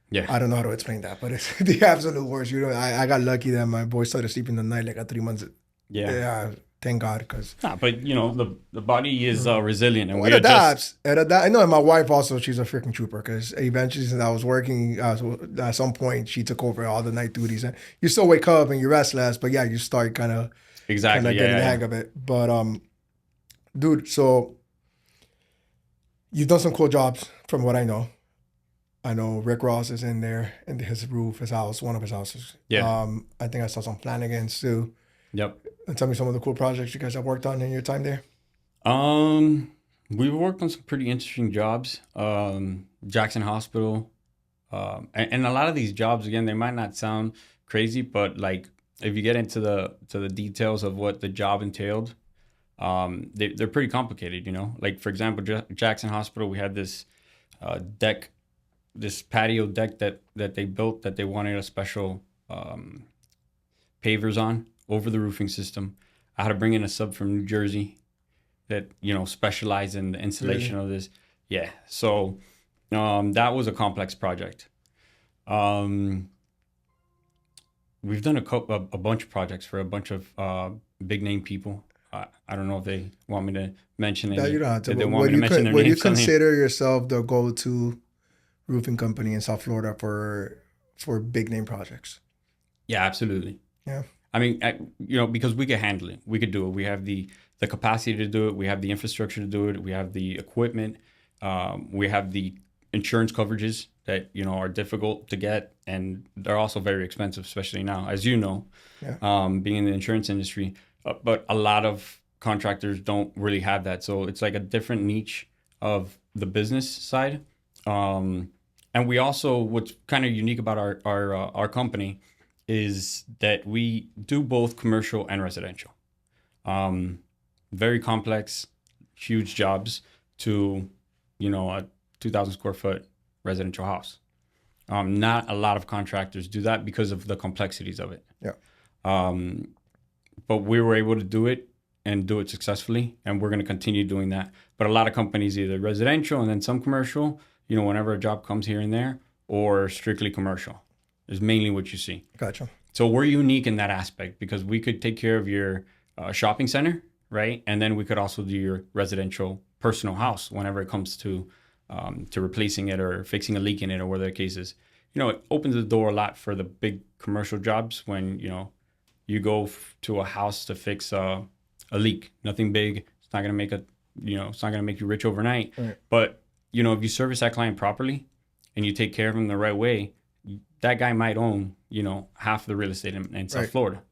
Speaker 1: Yeah,
Speaker 2: I don't know how to explain that, but it's the absolute worst. I got lucky that my boy started sleeping the night like at 3 months. Yeah. Thank God, because
Speaker 1: but the body is resilient, and
Speaker 2: it adapts. I know, and my wife also, she's a freaking trooper, because eventually, since I was working, at some point she took over all the night duties, and you still wake up and you rest less, but yeah, you start kind of getting the hang of it. But dude, so you've done some cool jobs from what I know. I know Rick Ross is in there, in his house, one of his houses.
Speaker 1: Yeah.
Speaker 2: I think I saw some Flanagan's too.
Speaker 1: Yep.
Speaker 2: And tell me some of the cool projects you guys have worked on in your time there.
Speaker 1: We've worked on some pretty interesting jobs. Jackson Hospital, and a lot of these jobs, again, they might not sound crazy, but like if you get into the details of what the job entailed, they're pretty complicated. Like for example, Jackson Hospital, we had this deck, this patio deck that they built that they wanted a special pavers on over the roofing system. I had to bring in a sub from New Jersey that specialized in the installation of this. Yeah, so that was a complex project. We've done a bunch of projects for a bunch of big name people. I don't know if they want me to mention it.
Speaker 2: You don't have to.
Speaker 1: They want me to mention their names.
Speaker 2: Would you consider yourself the go-to roofing company in South Florida for big name projects?
Speaker 1: Yeah, absolutely.
Speaker 2: Yeah.
Speaker 1: I mean, because we could handle it. We could do it. We have the capacity to do it. We have the infrastructure to do it. We have the equipment. We have the insurance coverages that, are difficult to get. And they're also very expensive, especially now, as you know, being in the insurance industry. But a lot of contractors don't really have that. So it's like a different niche of the business side. And we also, what's kind of unique about our company is that we do both commercial and residential. Um, Very complex, huge jobs to, a 2,000 square foot residential house. Not a lot of contractors do that because of the complexities of it.
Speaker 2: Yeah.
Speaker 1: Um, but we were able to do it and do it successfully, and we're going to continue doing that. But a lot of companies, either residential and then some commercial, whenever a job comes here and there, or strictly commercial is mainly what you see.
Speaker 2: Gotcha.
Speaker 1: So we're unique in that aspect because we could take care of your shopping center, right? And then we could also do your residential personal house whenever it comes to replacing it or fixing a leak in it or whatever the case is. It opens the door a lot for the big commercial jobs when, you go to a house to fix a leak. Nothing big. It's not going to make it's not going to make you rich overnight.
Speaker 2: Right.
Speaker 1: But, if you service that client properly and you take care of them the right way, that guy might own, half the real estate in South
Speaker 2: Right.
Speaker 1: Florida.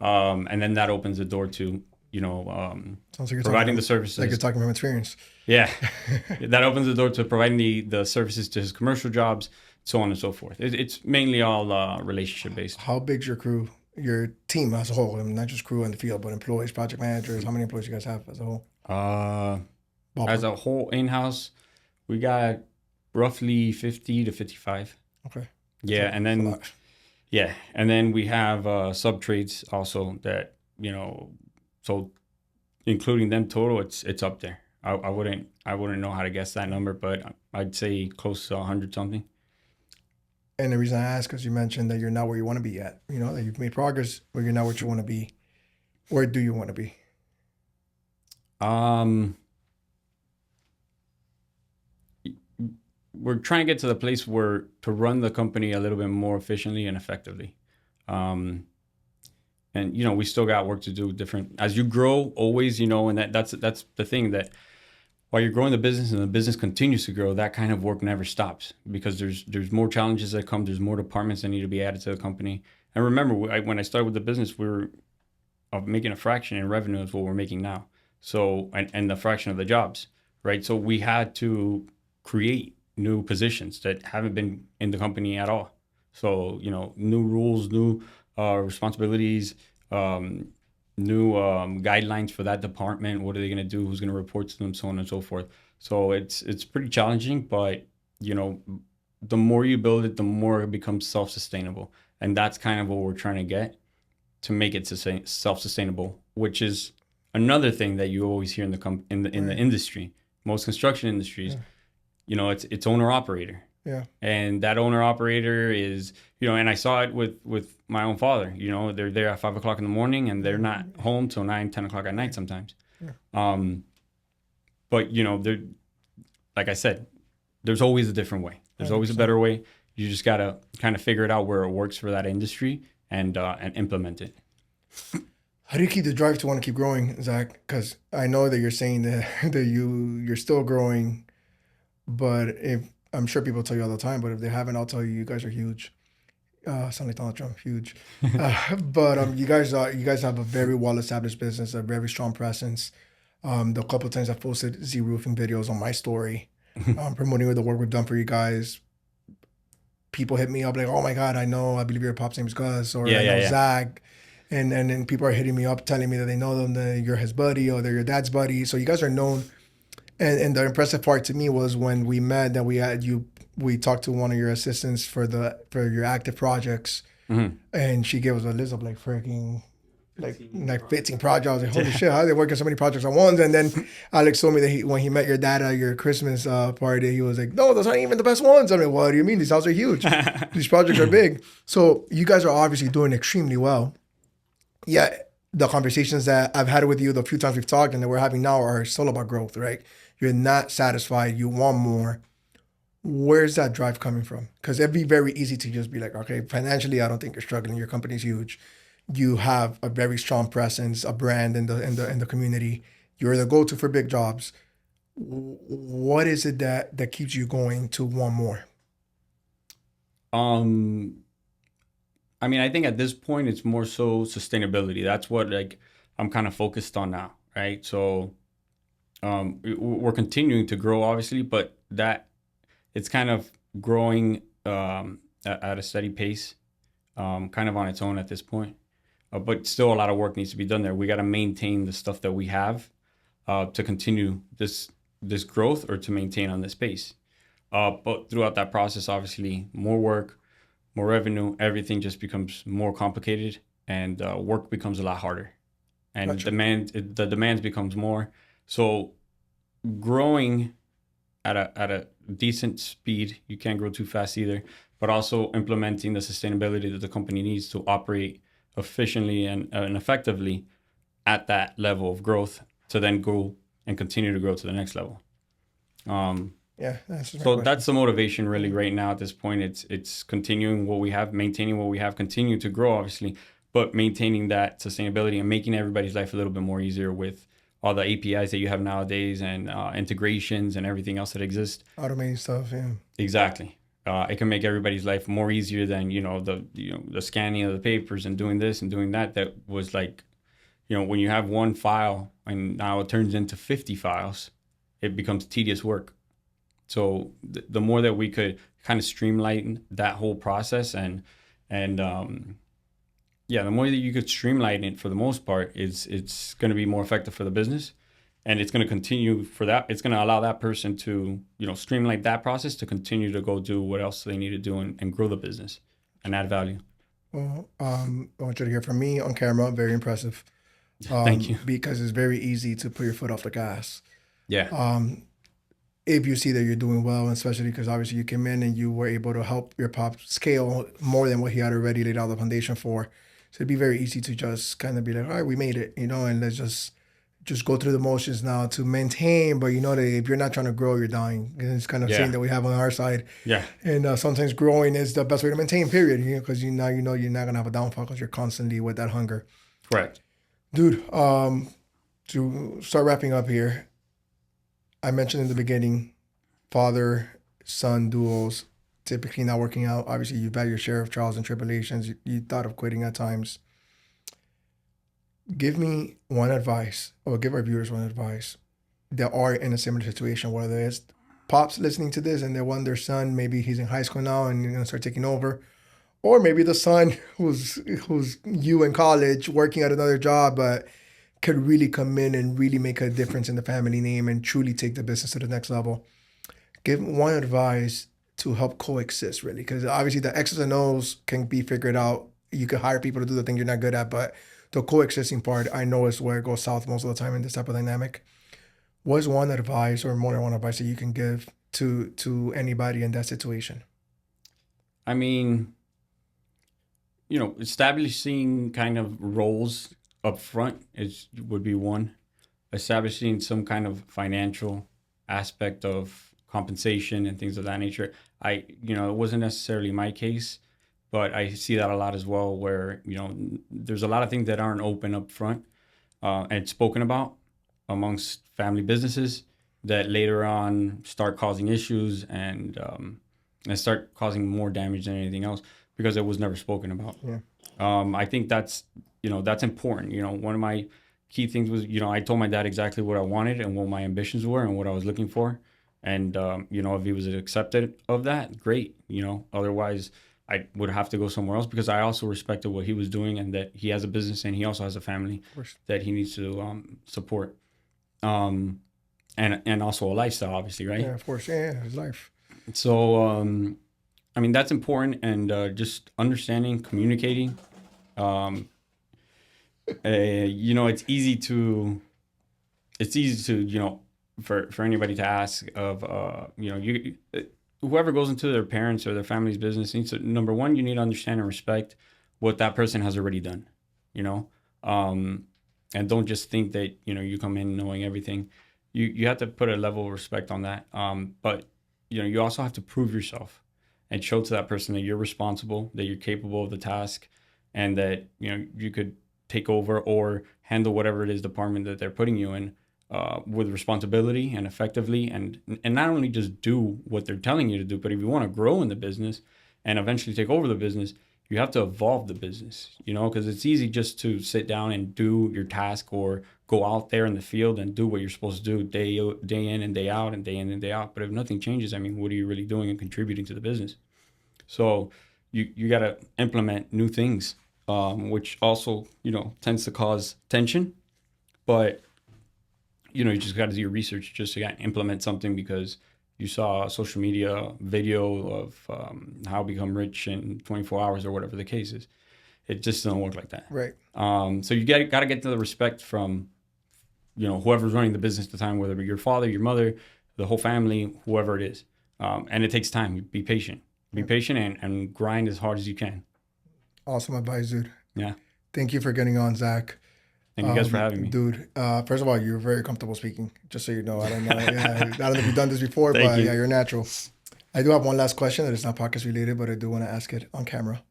Speaker 1: And then that opens the door to,
Speaker 2: Sounds like you're
Speaker 1: providing
Speaker 2: talking,
Speaker 1: the services.
Speaker 2: like you're talking from experience.
Speaker 1: Yeah. That opens the door to providing the services to his commercial jobs, so on and so forth. It's mainly all relationship based.
Speaker 2: How big's your crew, your team as a whole? I mean, not just crew in the field, but employees, project managers. How many employees you guys have as a whole? Ballpark.
Speaker 1: As a whole in-house, we got roughly 50 to 55.
Speaker 2: Okay.
Speaker 1: Yeah. And
Speaker 2: That's a
Speaker 1: then,
Speaker 2: lot.
Speaker 1: yeah. And then we have sub trades also that, so including them total, it's up there. I wouldn't know how to guess that number, but I'd say close to 100 something.
Speaker 2: And the reason I ask is you mentioned that you're not where you want to be yet. That you've made progress, but you're not where you want to be. Where do you want to be?
Speaker 1: We're trying to get to the place where to run the company a little bit more efficiently and effectively. And we still got work to do different as you grow always, and that's the thing that while you're growing the business and the business continues to grow, that kind of work never stops because there's more challenges that come. There's more departments that need to be added to the company. And remember, when I started with the business, we were making a fraction in revenue of what we're making now. So, and the fraction of the jobs, right? So we had to create new positions that haven't been in the company at all. So, new rules, new responsibilities, new guidelines for that department. What are they going to do? Who's going to report to them? So on and so forth. So it's pretty challenging, but the more you build it, the more it becomes self-sustainable. And that's kind of what we're trying to get to make it self-sustainable, which is another thing that you always hear in the industry. Most construction industries, it's owner operator.
Speaker 2: Yeah.
Speaker 1: And that owner operator is, and I saw it with my own father, they're there at 5 o'clock in the morning and they're not home till 9, 10 o'clock at night sometimes.
Speaker 2: Yeah.
Speaker 1: But, they're, like I said, there's always a different way. There's always a better way. You just got to kind of figure it out where it works for that industry and implement it.
Speaker 2: How do you keep the drive to want to keep growing, Zach? Because I know that you're saying that you're still growing, but I'm sure people tell you all the time, but if they haven't, I'll tell you, you guys are huge. Sound like Donald Trump, huge. But you guys have a very well-established business, a very strong presence. The couple of times I've posted Z Roofing videos on my story, promoting the work we've done for you guys. People hit me up like, oh my God, I believe your pop's name is Gus, or I know Zach. And then people are hitting me up telling me that they know them, that you're his buddy or they're your dad's buddy. So you guys are known. And the impressive part to me was when we met that we talked to one of your assistants for your active projects, and she gave us a list of like freaking like 15 projects. I was like, holy shit, how are they working so many projects at once? And then Alex told me that when he met your dad at your Christmas party, he was like, no, those aren't even the best ones. I'm like, what do you mean? These houses are huge. These projects are big. So you guys are obviously doing extremely well. Yeah, the conversations that I've had with you, the few times we've talked and that we're having now are still about growth, right? You're not satisfied. You want more. Where's that drive coming from? Because it'd be very easy to just be like, okay, financially, I don't think you're struggling. Your company's huge. You have a very strong presence, a brand in the community. You're the go-to for big jobs. What is it that keeps you going to want more?
Speaker 1: I mean, I think at this point it's more so sustainability. That's what I'm kind of focused on now, right? So we're continuing to grow, obviously, but that it's kind of growing at a steady pace, kind of on its own at this point. But still, a lot of work needs to be done there. We got to maintain the stuff that we have to continue this growth or to maintain on this pace. But throughout that process, obviously, more work, more revenue, everything just becomes more complicated, and work becomes a lot harder, and
Speaker 2: Gotcha.
Speaker 1: the demands becomes more. So growing at a decent speed, you can't grow too fast either, but also implementing the sustainability that the company needs to operate efficiently and effectively at that level of growth to then go and continue to grow to the next level. Um,
Speaker 2: Yeah, that's my
Speaker 1: so
Speaker 2: question.
Speaker 1: that's the motivation really right now at this point. It's continuing what we have, maintaining what we have, continue to grow obviously, but maintaining that sustainability and making everybody's life a little bit more easier with all the APIs that you have nowadays and integrations and everything else that exists.
Speaker 2: Automating stuff, yeah.
Speaker 1: Exactly. It can make everybody's life more easier than the scanning of the papers and doing this and doing that. That was like, when you have one file and now it turns into 50 files, it becomes tedious work. So the more that we could kind of streamline that whole process and the more that you could streamline it for the most part, it's going to be more effective for the business, and it's going to continue for that. It's going to allow that person to streamline that process to continue to go do what else they need to do and grow the business and add value.
Speaker 2: Well, I want you to hear from me on camera. Very impressive.
Speaker 1: Thank you.
Speaker 2: Because it's very easy to put your foot off the gas.
Speaker 1: Yeah.
Speaker 2: If you see that you're doing well, and especially because obviously you came in and you were able to help your pop scale more than what he had already laid out the foundation for. So it'd be very easy to just kind of be like, all right, we made it, and let's just go through the motions now to maintain. But you know that if you're not trying to grow, you're dying. And it's kind of saying that we have on our side.
Speaker 1: Yeah.
Speaker 2: And sometimes growing is the best way to maintain, period. Because you're not going to have a downfall because you're constantly with that hunger.
Speaker 1: Correct.
Speaker 2: Dude, to start wrapping up here, I mentioned in the beginning, father-son duos typically not working out. Obviously, you've had your share of trials and tribulations. You thought of quitting at times. Give me one advice, or give our viewers one advice that are in a similar situation, whether it's pops listening to this and they want their son, maybe he's in high school now and you're going to start taking over, or maybe the son who's you in college working at another job, but could really come in and really make a difference in the family name and truly take the business to the next level. Give one advice to help coexist, really, because obviously the X's and O's can be figured out. You can hire people to do the thing you're not good at, but the coexisting part, I know, is where it goes south most of the time in this type of dynamic. What's one advice, or more than one advice, that you can give to anybody in that situation?
Speaker 1: I mean, establishing kind of roles up front would be one. Establishing some kind of financial aspect of compensation and things of that nature. It wasn't necessarily my case, but I see that a lot as well, where there's a lot of things that aren't open up front and spoken about amongst family businesses that later on start causing issues and start causing more damage than anything else because it was never spoken about.
Speaker 2: Yeah.
Speaker 1: I think that's important. One of my key things was, I told my dad exactly what I wanted and what my ambitions were and what I was looking for. And, if he was accepted of that, great. Otherwise I would have to go somewhere else because I also respected what he was doing and that he has a business and he also has a family that he needs to support. And also a lifestyle, obviously, right?
Speaker 2: Yeah, of course. Yeah, his life.
Speaker 1: So, that's important, and just understanding, communicating. It's easy to, for anybody to ask of, whoever goes into their parents or their family's business needs to, number one, you need to understand and respect what that person has already done, and don't just think that, you come in knowing everything. You have to put a level of respect on that. But, you also have to prove yourself and show to that person that you're responsible, that you're capable of the task, and that, you could take over or handle whatever it is department that they're putting you in with responsibility and effectively, and not only just do what they're telling you to do, but if you want to grow in the business and eventually take over the business, you have to evolve the business, you know, because it's easy just to sit down and do your task or go out there in the field and do what you're supposed to do day in and day out and day in and day out. But if nothing changes, I mean, what are you really doing and contributing to the business? So you got to implement new things, which also, you know, tends to cause tension. But, you know, you just got to do your research just to implement something because you saw a social media video of how to become rich in 24 hours or whatever the case is. It just doesn't work like that.
Speaker 2: Right.
Speaker 1: So you got to get the respect from, you know, whoever's running the business at the time, whether it be your father, your mother, the whole family, whoever it is. And it takes time. Be patient. Be patient and grind as hard as you can.
Speaker 2: Awesome advice, dude.
Speaker 1: Yeah.
Speaker 2: Thank you for getting on, Zach.
Speaker 1: Thank you guys for having me.
Speaker 2: Dude, first of all, you're very comfortable speaking, just so you know. I don't know. Yeah, I don't know if you've done this before, but
Speaker 1: you.
Speaker 2: Yeah, you're natural. I do have one last question that is not podcast related, but I do want to ask it on camera.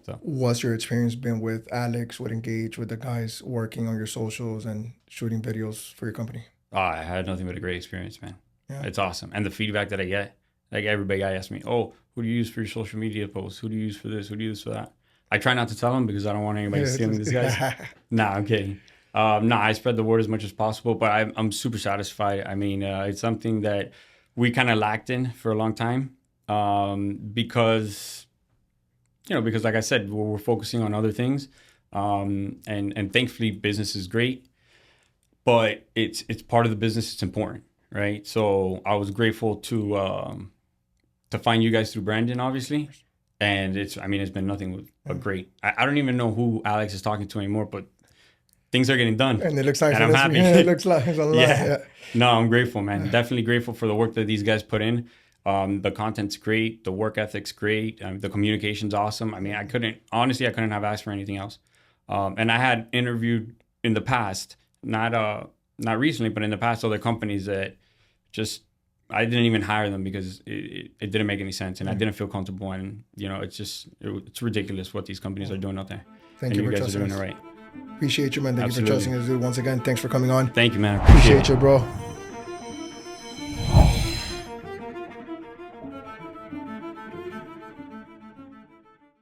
Speaker 1: So.
Speaker 2: What's your experience been with Alex, with Engage, with the guys working on your socials and shooting videos for your company?
Speaker 1: Oh, I had nothing but a great experience, man.
Speaker 2: Yeah.
Speaker 1: It's awesome. And the feedback that I get, like everybody asks me, oh, who do you use for your social media posts? Who do you use for this? Who do you use for that? I try not to tell them because I don't want anybody stealing these guys. Nah, I'm kidding. I spread the word as much as possible, but I'm super satisfied. I mean, it's something that we kind of lacked in for a long time because like I said, we're focusing on other things. And thankfully business is great, but it's part of the business. It's important, right? So I was grateful to find you guys through Brandon, obviously. And it's been nothing but great. I don't even know who Alex is talking to anymore, but things are getting done.
Speaker 2: And it looks like
Speaker 1: I'm happy.
Speaker 2: It looks like it's a lot.
Speaker 1: Yeah. No, I'm grateful, man. Definitely grateful for the work that these guys put in. The content's great. The work ethic's great. The communication's awesome. I mean, I couldn't have asked for anything else. And I had interviewed in the past, not recently, but in the past, other companies that just, I didn't even hire them because it didn't make any sense and I didn't feel comfortable. And, you know, it's ridiculous what these companies are doing out there.
Speaker 2: Thank you for
Speaker 1: guys
Speaker 2: trusting
Speaker 1: are doing
Speaker 2: us.
Speaker 1: it right.
Speaker 2: Appreciate you, man. Thank
Speaker 1: Absolutely.
Speaker 2: you for trusting us, dude. Once again, thanks for coming on.
Speaker 1: Thank you, man.
Speaker 2: Appreciate you, bro.